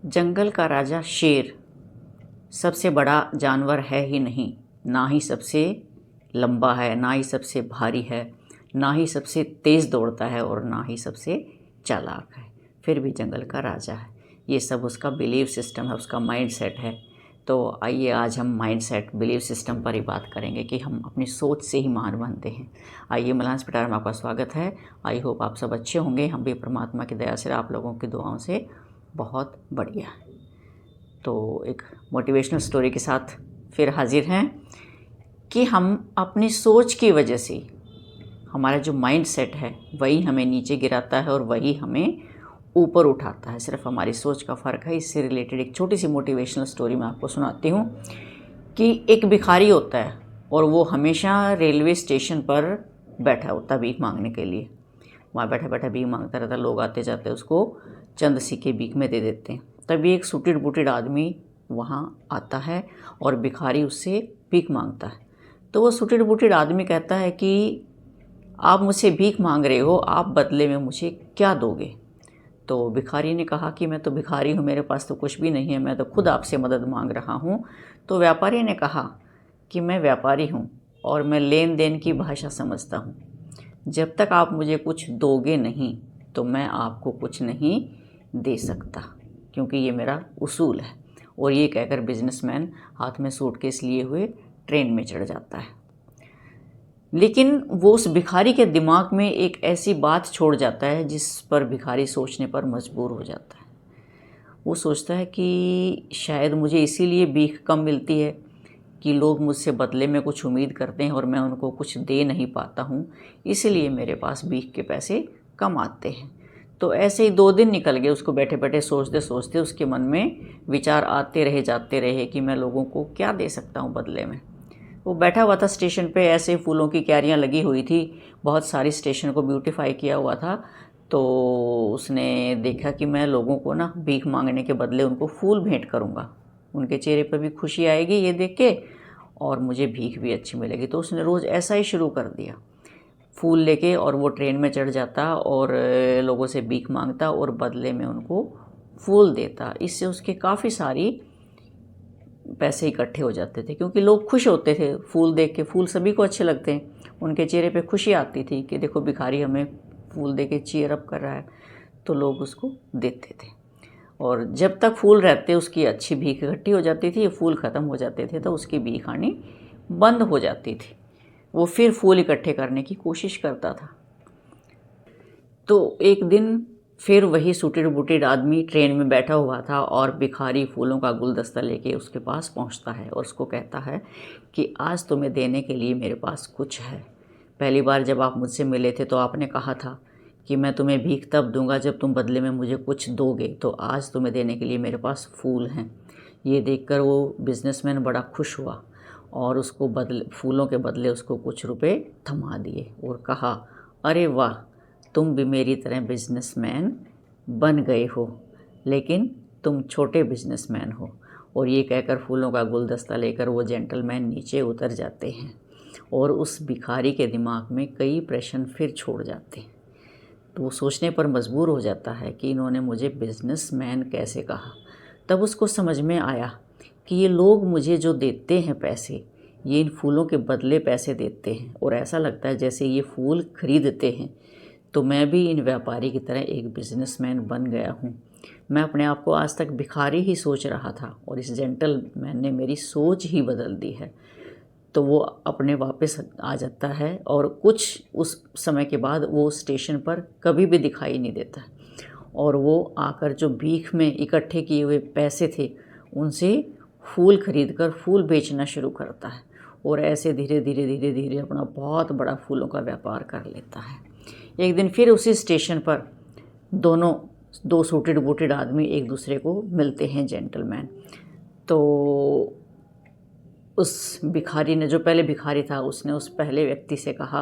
जंगल का राजा शेर सबसे बड़ा जानवर है ही नहीं, ना ही सबसे लंबा है, ना ही सबसे भारी है, ना ही सबसे तेज़ दौड़ता है और ना ही सबसे चालाक है। फिर भी जंगल का राजा है। ये सब उसका बिलीव सिस्टम है, उसका माइंड सेट है। तो आइए आज हम माइंड सेट बिलीव सिस्टम पर ही बात करेंगे कि हम अपनी सोच से ही महान बनते हैं। आइए मलांस पिटारा में आपका स्वागत है। आई होप आप सब अच्छे होंगे। हम भी परमात्मा की दया से, आप लोगों की दुआओं से बहुत बढ़िया। तो एक मोटिवेशनल स्टोरी के साथ फिर हाजिर हैं कि हम अपनी सोच की वजह से, हमारा जो माइंड सेट है वही हमें नीचे गिराता है और वही हमें ऊपर उठाता है। सिर्फ हमारी सोच का फ़र्क है। इससे रिलेटेड एक छोटी सी मोटिवेशनल स्टोरी मैं आपको सुनाती हूँ कि एक भिखारी होता है और वो हमेशा रेलवे स्टेशन पर बैठा होता है भीख मांगने के लिए। वहाँ बैठा बैठा भीख मांगता रहता, लोग आते जाते उसको चंद सिक्के भीख में दे देते हैं। तभी एक सुटिड बुटिड आदमी वहाँ आता है और भिखारी उससे भीख मांगता है। तो वो सुटिड बुटिड आदमी कहता है कि आप मुझसे भीख मांग रहे हो, आप बदले में मुझे क्या दोगे? तो भिखारी ने कहा कि मैं तो भिखारी हूँ, मेरे पास तो कुछ भी नहीं है, मैं तो खुद आपसे मदद मांग रहा हूँ। तो व्यापारी ने कहा कि मैं व्यापारी हूँ और मैं लेन देन की भाषा समझता हूँ। जब तक आप मुझे कुछ दोगे नहीं तो मैं आपको कुछ नहीं दे सकता, क्योंकि ये मेरा उसूल है। और ये कहकर बिजनेसमैन हाथ में सूटकेस लिए हुए ट्रेन में चढ़ जाता है। लेकिन वो उस भिखारी के दिमाग में एक ऐसी बात छोड़ जाता है जिस पर भिखारी सोचने पर मजबूर हो जाता है। वो सोचता है कि शायद मुझे इसीलिए भीख कम मिलती है कि लोग मुझसे बदले में कुछ उम्मीद करते हैं और मैं उनको कुछ दे नहीं पाता हूँ, इसलिए मेरे पास भीख के पैसे कम आते हैं। तो ऐसे ही 2 दिन निकल गए। उसको बैठे बैठे सोचते सोचते उसके मन में विचार आते रहे जाते रहे कि मैं लोगों को क्या दे सकता हूँ बदले में। वो बैठा हुआ था स्टेशन पे, ऐसे फूलों की क्यारियाँ लगी हुई थी, बहुत सारी स्टेशन को ब्यूटीफाई किया हुआ था। तो उसने देखा कि मैं लोगों को ना भीख मांगने के बदले उनको फूल भेंट करूँगा, उनके चेहरे पर भी खुशी आएगी ये देख के और मुझे भीख भी अच्छी मिलेगी। तो उसने रोज़ ऐसा ही शुरू कर दिया, फूल लेके, और वो ट्रेन में चढ़ जाता और लोगों से भीख मांगता और बदले में उनको फूल देता। इससे उसके काफ़ी सारी पैसे इकट्ठे हो जाते थे, क्योंकि लोग खुश होते थे फूल देख के। फूल सभी को अच्छे लगते हैं। उनके चेहरे पे खुशी आती थी कि देखो भिखारी हमें फूल दे के चीयर अप कर रहा है, तो लोग उसको देते थे। और जब तक फूल रहते उसकी अच्छी भीख इकट्ठी हो जाती थी। फूल ख़त्म हो जाते थे तो उसकी भीख आनी बंद हो जाती थी। वो फिर फूल इकट्ठे करने की कोशिश करता था। तो एक दिन फिर वही सूटेड बूटेड आदमी ट्रेन में बैठा हुआ था और भिखारी फूलों का गुलदस्ता लेके उसके पास पहुंचता है और उसको कहता है कि आज तुम्हें देने के लिए मेरे पास कुछ है। पहली बार जब आप मुझसे मिले थे तो आपने कहा था कि मैं तुम्हें भीख तब दूंगा जब तुम बदले में मुझे कुछ दोगे, तो आज तुम्हें देने के लिए मेरे पास फूल हैं। ये देखकर वो बिजनेसमैन बड़ा खुश हुआ और उसको फूलों के बदले उसको कुछ रुपए थमा दिए और कहा, अरे वाह, तुम भी मेरी तरह बिजनेसमैन बन गए हो, लेकिन तुम छोटे बिजनेसमैन हो। और ये कहकर फूलों का गुलदस्ता लेकर वो जेंटलमैन नीचे उतर जाते हैं और उस भिखारी के दिमाग में कई प्रश्न फिर छोड़ जाते हैं। तो वो सोचने पर मजबूर हो जाता है कि इन्होंने मुझे बिजनेसमैन कैसे कहा। तब उसको समझ में आया कि ये लोग मुझे जो देते हैं पैसे, ये इन फूलों के बदले पैसे देते हैं और ऐसा लगता है जैसे ये फूल खरीदते हैं। तो मैं भी इन व्यापारी की तरह एक बिजनेसमैन बन गया हूँ। मैं अपने आप को आज तक भिखारी ही सोच रहा था और इस जेंटलमैन ने मेरी सोच ही बदल दी है। तो वो अपने वापस आ जाता है और कुछ उस समय के बाद वो स्टेशन पर कभी भी दिखाई नहीं देता और वो आकर जो भीख में इकट्ठे किए हुए पैसे थे उनसे फूल खरीदकर फूल बेचना शुरू करता है और ऐसे धीरे धीरे धीरे धीरे अपना बहुत बड़ा फूलों का व्यापार कर लेता है। एक दिन फिर उसी स्टेशन पर दो सूटेड बूटेड आदमी एक दूसरे को मिलते हैं, जेंटलमैन। तो उस भिखारी ने, जो पहले भिखारी था, उसने उस पहले व्यक्ति से कहा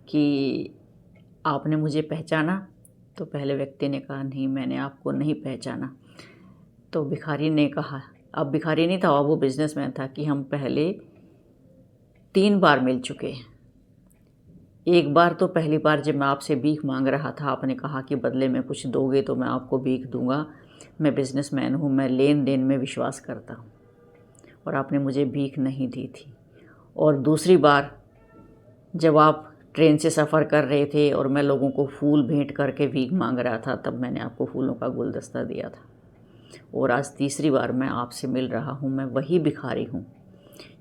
कि आपने मुझे पहचाना? तो पहले व्यक्ति ने कहा, नहीं, मैंने आपको नहीं पहचाना। तो भिखारी ने कहा, अब भिखारी नहीं था, अब वो बिजनेसमैन था, कि हम पहले 3 बार मिल चुके हैं। एक बार तो पहली बार जब मैं आपसे भीख मांग रहा था, आपने कहा कि बदले में कुछ दोगे तो मैं आपको भीख दूंगा, मैं बिजनेसमैन हूँ, मैं लेन देन में विश्वास करता हूँ, और आपने मुझे भीख नहीं दी थी। और दूसरी बार जब आप ट्रेन से सफ़र कर रहे थे और मैं लोगों को फूल भेंट करके भीख मांग रहा था, तब मैंने आपको फूलों का गुलदस्ता दिया था। और आज तीसरी बार मैं आपसे मिल रहा हूँ, मैं वही भिखारी हूँ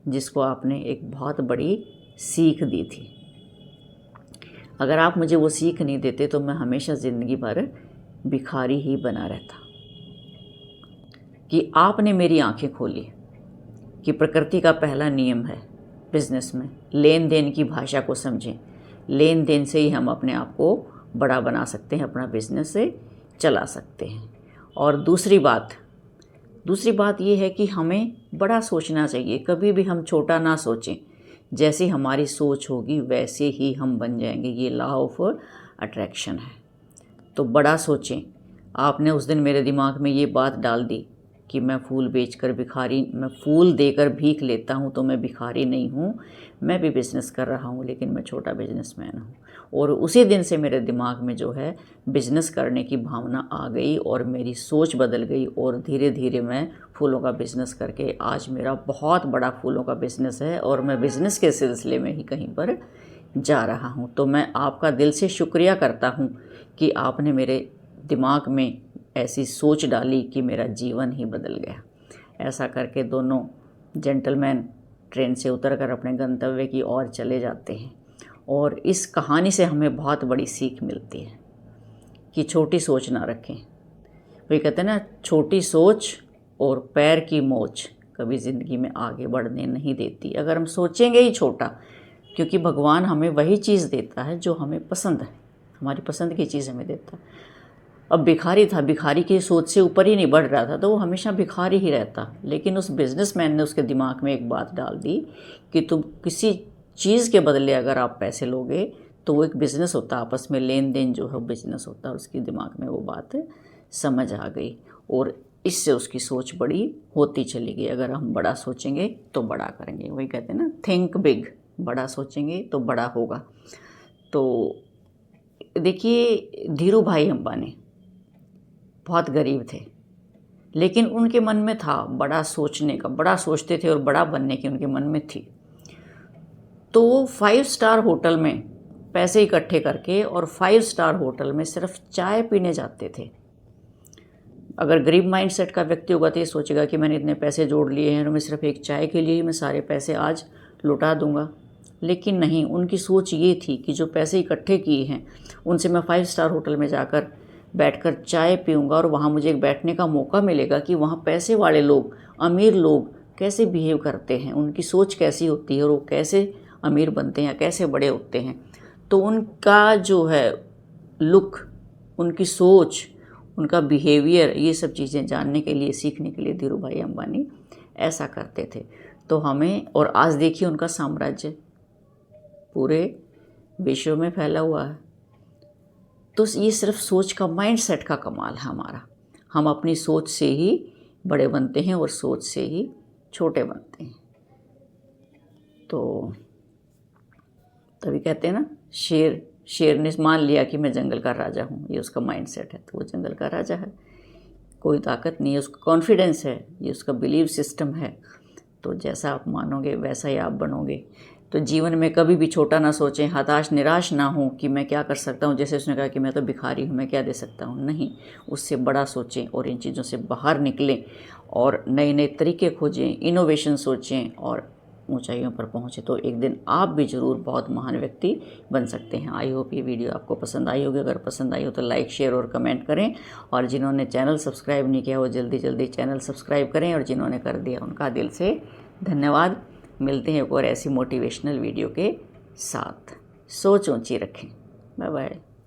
जिसको आपने एक बहुत बड़ी सीख दी थी। अगर आप मुझे वो सीख नहीं देते तो मैं हमेशा ज़िंदगी भर भिखारी ही बना रहता। कि आपने मेरी आंखें खोली कि प्रकृति का पहला नियम है बिज़नेस में, लेन देन की भाषा को समझें। लेन देन से ही हम अपने आप को बड़ा बना सकते हैं, अपना बिज़नेस से चला सकते हैं। और दूसरी बात ये है कि हमें बड़ा सोचना चाहिए, कभी भी हम छोटा ना सोचें। जैसी हमारी सोच होगी वैसे ही हम बन जाएंगे, ये लॉ ऑफ अट्रैक्शन है। तो बड़ा सोचें। आपने उस दिन मेरे दिमाग में ये बात डाल दी कि मैं फूल फूल देकर भीख लेता हूँ तो मैं भिखारी नहीं हूँ, मैं भी बिज़नेस कर रहा हूँ लेकिन मैं छोटा बिजनेसमैन हूँ। और उसी दिन से मेरे दिमाग में जो है बिज़नेस करने की भावना आ गई और मेरी सोच बदल गई, और धीरे धीरे मैं फूलों का बिज़नेस करके आज मेरा बहुत बड़ा फूलों का बिज़नेस है और मैं बिज़नेस के सिलसिले में ही कहीं पर जा रहा हूँ। तो मैं आपका दिल से शुक्रिया करता हूँ कि आपने मेरे दिमाग में ऐसी सोच डाली कि मेरा जीवन ही बदल गया। ऐसा करके दोनों जेंटलमैन ट्रेन से उतरकर अपने गंतव्य की ओर चले जाते हैं। और इस कहानी से हमें बहुत बड़ी सीख मिलती है कि छोटी सोच ना रखें। वही कहते हैं ना, छोटी सोच और पैर की मोच कभी ज़िंदगी में आगे बढ़ने नहीं देती। अगर हम सोचेंगे ही छोटा, क्योंकि भगवान हमें वही चीज़ देता है जो हमें पसंद है, हमारी पसंद की चीज़ हमें देता है। अब भिखारी था, भिखारी की सोच से ऊपर ही नहीं बढ़ रहा था, तो वो हमेशा भिखारी ही रहता। लेकिन उस बिजनेसमैन ने उसके दिमाग में एक बात डाल दी कि तुम किसी चीज़ के बदले अगर आप पैसे लोगे तो वो एक बिज़नेस होता, आपस में लेन देन जो है बिज़नेस होता है। उसके दिमाग में वो बात समझ आ गई और इससे उसकी सोच बड़ी होती चली गई। अगर हम बड़ा सोचेंगे तो बड़ा करेंगे। वही कहते हैं ना, थिंक बिग, बड़ा सोचेंगे तो बड़ा होगा। तो देखिए, धीरू भाई अंबानी बहुत गरीब थे, लेकिन उनके मन में था बड़ा सोचने का, बड़ा सोचते थे और बड़ा बनने की उनके मन में थी। तो वो 5 स्टार होटल में पैसे इकट्ठे करके और 5 स्टार होटल में सिर्फ चाय पीने जाते थे। अगर गरीब माइंडसेट का व्यक्ति होगा तो ये सोचेगा कि मैंने इतने पैसे जोड़ लिए हैं और मैं सिर्फ एक चाय के लिए ही मैं सारे पैसे आज लुटा दूंगा। लेकिन नहीं, उनकी सोच ये थी कि जो पैसे इकट्ठे किए हैं उनसे मैं 5 स्टार होटल में जाकर बैठकर चाय पीऊँगा और वहाँ मुझे एक बैठने का मौका मिलेगा कि वहाँ पैसे वाले लोग, अमीर लोग कैसे बिहेव करते हैं, उनकी सोच कैसी होती है और वो कैसे अमीर बनते हैं या कैसे बड़े होते हैं। तो उनका जो है लुक, उनकी सोच, उनका बिहेवियर, ये सब चीज़ें जानने के लिए, सीखने के लिए धीरू भाई अंबानी ऐसा करते थे। तो हमें, और आज देखिए उनका साम्राज्य पूरे विश्व में फैला हुआ है। तो ये सिर्फ सोच का, माइंडसेट का कमाल है हमारा। हम अपनी सोच से ही बड़े बनते हैं और सोच से ही छोटे बनते हैं। तो तभी कहते हैं ना, शेर ने मान लिया कि मैं जंगल का राजा हूँ, ये उसका माइंडसेट है, तो वो जंगल का राजा है। कोई ताकत नहीं है, उसका कॉन्फिडेंस है, ये उसका बिलीव सिस्टम है। तो जैसा आप मानोगे वैसा ही आप बनोगे। तो जीवन में कभी भी छोटा ना सोचें, हताश निराश ना हो कि मैं क्या कर सकता हूँ। जैसे उसने कहा कि मैं तो भिखारी हूँ, मैं क्या दे सकता हूँ। नहीं, उससे बड़ा सोचें और इन चीज़ों से बाहर निकलें और नए नए तरीके खोजें, इनोवेशन सोचें और ऊंचाइयों पर पहुँचे। तो एक दिन आप भी ज़रूर बहुत महान व्यक्ति बन सकते हैं। आई होप ये वीडियो आपको पसंद आई होगी। अगर पसंद आई हो तो लाइक, शेयर और कमेंट करें। और जिन्होंने चैनल सब्सक्राइब नहीं किया वो जल्दी जल्दी चैनल सब्सक्राइब करें, और जिन्होंने कर दिया उनका दिल से धन्यवाद। मिलते हैं एक और ऐसी मोटिवेशनल वीडियो के साथ। सोच ऊंची रखें। Bye bye.